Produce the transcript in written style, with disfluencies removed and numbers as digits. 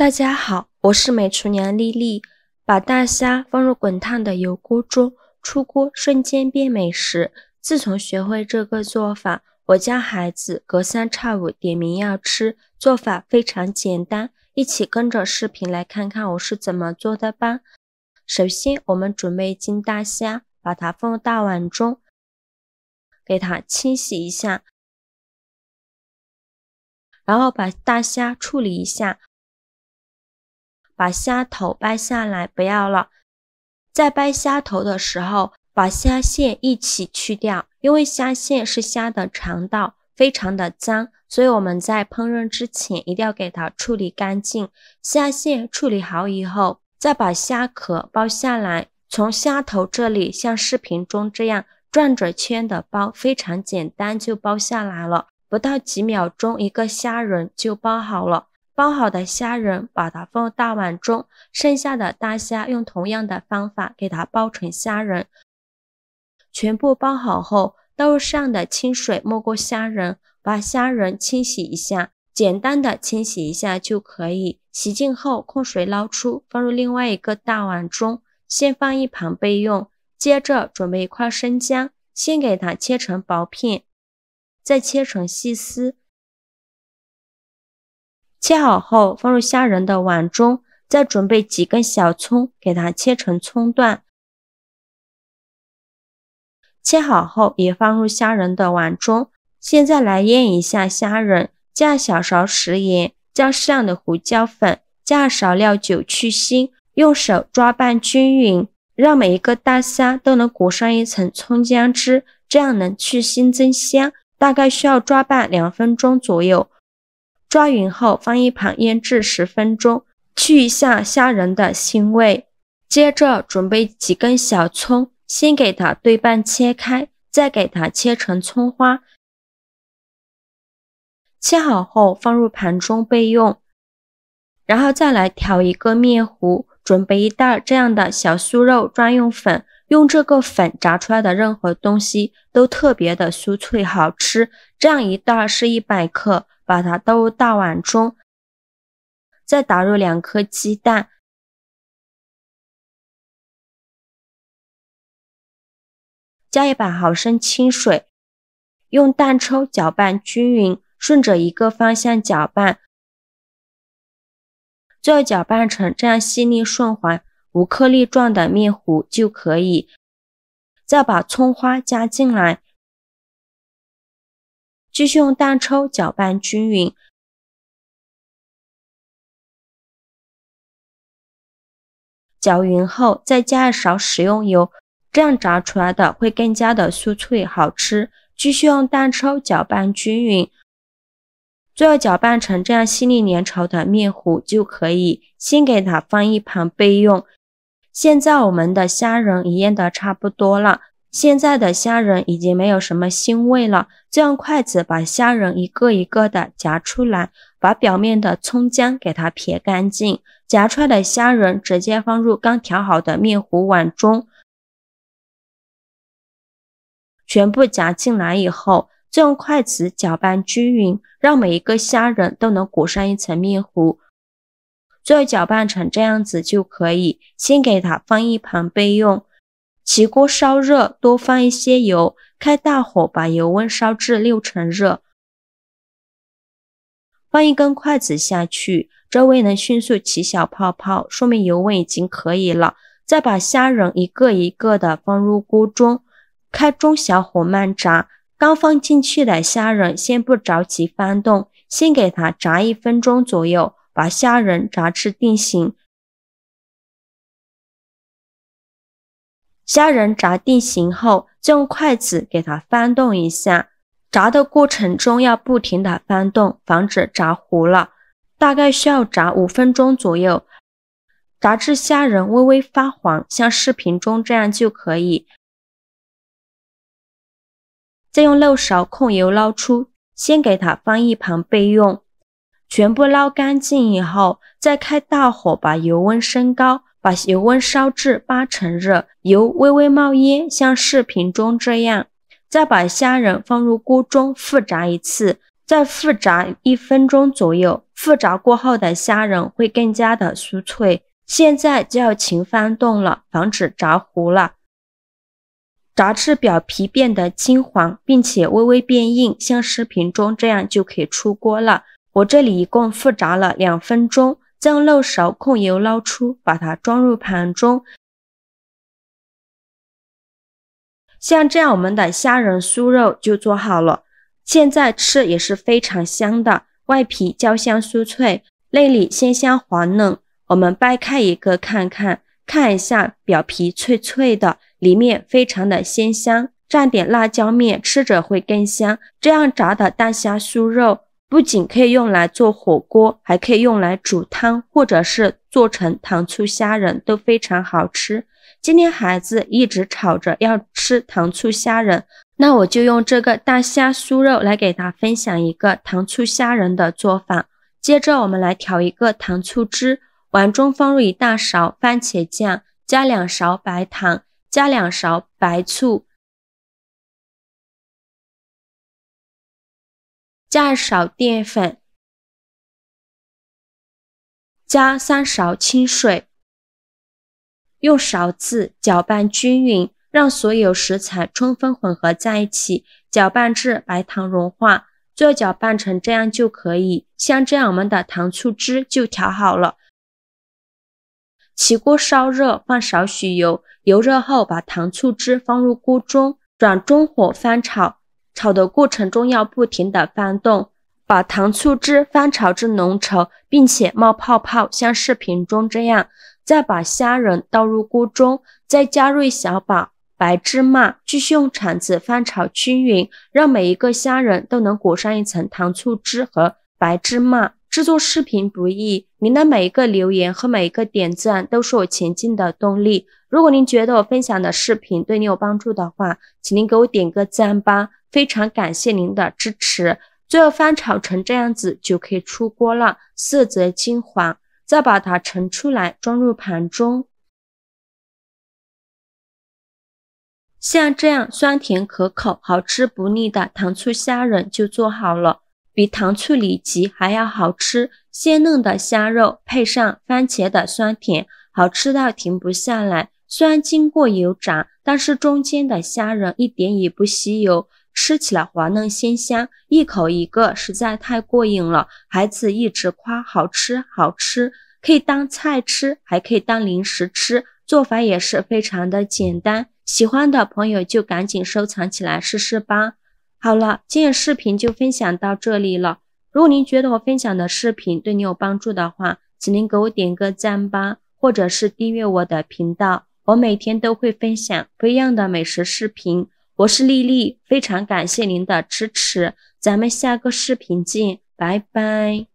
大家好，我是美厨娘丽丽。把大虾放入滚烫的油锅中，出锅瞬间变美食。自从学会这个做法，我家孩子隔三差五点名要吃，做法非常简单。一起跟着视频来看看我是怎么做的吧。首先，我们准备1斤大虾，把它放入大碗中，给它清洗一下，然后把大虾处理一下。把虾头掰下来，不要了。在掰虾头的时候，把虾线一起去掉，因为虾线是虾的肠道，非常的脏，所以我们在烹饪之前一定要给它处理干净。虾线处理好以后，再把虾壳剥下来，从虾头这里像视频中这样转着圈的剥，非常简单就剥下来了，不到几秒钟一个虾仁就剥好了。剥好的虾仁把它放入大碗中，剩下的大虾用同样的方法给它剥成虾仁。全部剥好后，倒入上的清水没过虾仁，把虾仁清洗一下，简单的清洗一下就可以。洗净后控水捞出，放入另外一个大碗中，先放一旁备用。接着准备1块生姜，先给它切成薄片，再切成细丝。切好后放入虾仁的碗中，再准备几根小葱，给它切成葱段。切好后也放入虾仁的碗中。现在来腌一下虾仁，加小勺食盐，加适量的胡椒粉，加少料酒去腥，用手抓拌均匀，让每一个大虾都能裹上一层葱姜汁，这样能去腥增香。大概需要抓拌2分钟左右。抓匀后放一旁腌制10分钟，去一下虾仁的腥味。接着准备几根小葱，先给它对半切开，再给它切成葱花。切好后放入盘中备用。然后再来调一个面糊，准备1袋这样的小酥肉专用粉，用这个粉炸出来的任何东西都特别的酥脆好吃。这样1袋是100克。把它倒入大碗中，再打入2颗鸡蛋，加100毫升清水，用蛋抽搅拌均匀，顺着一个方向搅拌，最后搅拌成这样细腻顺滑、无颗粒状的面糊就可以。再把葱花加进来。继续用蛋抽搅拌均匀，搅匀后再加1勺食用油，这样炸出来的会更加的酥脆好吃。继续用蛋抽搅拌均匀，最后搅拌成这样细腻粘稠的面糊就可以，先给它放一旁备用。现在我们的虾仁已腌得差不多了。现在的虾仁已经没有什么腥味了，就用筷子把虾仁一个一个的夹出来，把表面的葱姜给它撇干净。夹出来的虾仁直接放入刚调好的面糊碗中，全部夹进来以后，再用筷子搅拌均匀，让每一个虾仁都能裹上一层面糊。最后搅拌成这样子就可以，先给它放一旁备用。起锅烧热，多放一些油，开大火把油温烧至6成热。放一根筷子下去，周围能迅速起小泡泡，说明油温已经可以了。再把虾仁一个一个的放入锅中，开中小火慢炸。刚放进去的虾仁先不着急翻动，先给它炸1分钟左右，把虾仁炸至定型。虾仁炸定型后，就用筷子给它翻动一下。炸的过程中要不停的翻动，防止炸糊了。大概需要炸5分钟左右，炸至虾仁微微发黄，像视频中这样就可以。再用漏勺控油捞出，先给它放一旁备用。全部捞干净以后，再开大火把油温升高。把油温烧至8成热，油微微冒烟，像视频中这样。再把虾仁放入锅中复炸一次，再复炸1分钟左右，复炸过后的虾仁会更加的酥脆。现在就要勤翻动了，防止炸糊了。炸至表皮变得金黄，并且微微变硬，像视频中这样就可以出锅了。我这里一共复炸了2分钟，将漏勺控油捞出，把它装入盘中。像这样，我们的虾仁酥肉就做好了。现在吃也是非常香的，外皮焦香酥脆，内里鲜香滑嫩。我们掰开一个看一下，表皮脆脆的，里面非常的鲜香，蘸点辣椒面吃着会更香。这样炸的大虾酥肉不仅可以用来做火锅，还可以用来煮汤，或者是做成糖醋虾仁，都非常好吃。今天孩子一直吵着要吃糖醋虾仁，那我就用这个大虾酥肉来给他分享一个糖醋虾仁的做法。接着我们来调一个糖醋汁，碗中放入1大勺番茄酱，加2勺白糖，加2勺白醋，加2勺淀粉，加3勺清水。用勺子搅拌均匀，让所有食材充分混合在一起，搅拌至白糖融化，最后搅拌成这样就可以。像这样，我们的糖醋汁就调好了。起锅烧热，放少许油，油热后把糖醋汁放入锅中，转中火翻炒。炒的过程中要不停地翻动，把糖醋汁翻炒至浓稠，并且冒泡泡，像视频中这样。再把虾仁倒入锅中，再加入1小把白芝麻，继续用铲子翻炒均匀，让每一个虾仁都能裹上一层糖醋汁和白芝麻。制作视频不易，您的每一个留言和每一个点赞都是我前进的动力。如果您觉得我分享的视频对你有帮助的话，请您给我点个赞吧，非常感谢您的支持。最后翻炒成这样子就可以出锅了，色泽金黄。再把它盛出来，装入盘中。像这样酸甜可口、好吃不腻的糖醋虾仁就做好了，比糖醋里脊还要好吃。鲜嫩的虾肉配上番茄的酸甜，好吃到停不下来。虽然经过油炸，但是中间的虾仁一点也不吸油，吃起来滑嫩鲜香，一口一个，实在太过瘾了。孩子一直夸好吃好吃，可以当菜吃，还可以当零食吃，做法也是非常的简单。喜欢的朋友就赶紧收藏起来试试吧。好了，今天视频就分享到这里了。如果您觉得我分享的视频对你有帮助的话，请您给我点个赞吧，或者是订阅我的频道，我每天都会分享不一样的美食视频。我是丽丽，非常感谢您的支持，咱们下个视频见，拜拜。